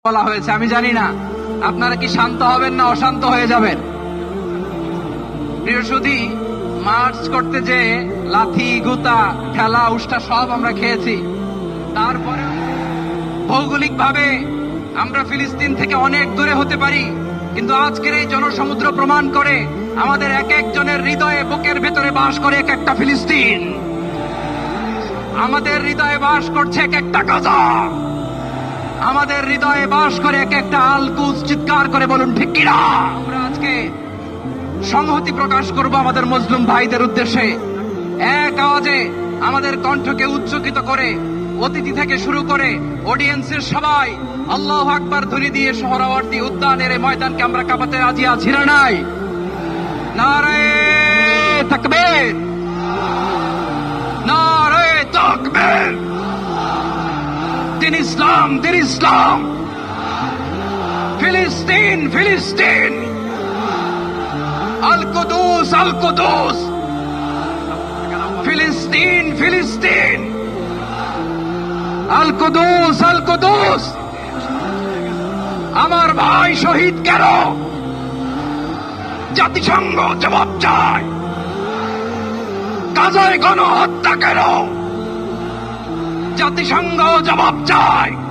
বলা হয়েছে, আমি জানি না আপনারা কি শান্ত হবেন না অশান্ত হয়ে যাবেন। প্রিয় সুধী, মার্চ করতে যে লাথি গুতা ঠেলা উষ্টা সব আমরা খেয়েছি, তারপরে ভৌগোলিক ভাবে আমরা ফিলিস্তিন থেকে অনেক দূরে হতে পারি, কিন্তু আজকের এই জনসমুদ্র প্রমাণ করে আমাদের এক একজনের হৃদয়ে বুকের ভেতরে বাস করে এক একটা ফিলিস্তিন। আমাদের হৃদয়ে বাস করছে এক একটা গাজা, আমাদের হৃদয়ে বাস করে এক একটা আল-কুদস। চিৎকার করে বলুন ঠিক কিনা। আমরা আজকে সংহতি প্রকাশ করব আমাদের মুসলিম ভাইদের উদ্দেশ্যে। এক আওয়াজে আমাদের কণ্ঠকে উচ্চকিত করে অতিথি থেকে শুরু করে অডিয়েন্সের সবাই আল্লাহু আকবার ধ্বনি দিয়ে সোহরাওয়ার্দী উদ্যানের এই ময়দানকে আমরা কাঁপাতে রাজি আছি না নাই? নারায়ে তাকবীর, নারায়ে তাকবীর। দিন ইসলাম, দিন ইসলাম। ফিলিস্তিন, ফিলিস্তিন। আল কুদুস, আল কুদুস। ফিলিস্তিন, ফিলিস্তিন। আল কুদুস, আল কুদুস। আমার ভাই শহীদ কেন? জাতিসংঘ জবাব চায়। গাজায় গণহত্যা কেন? জাতিসংঘ জবাব চায়।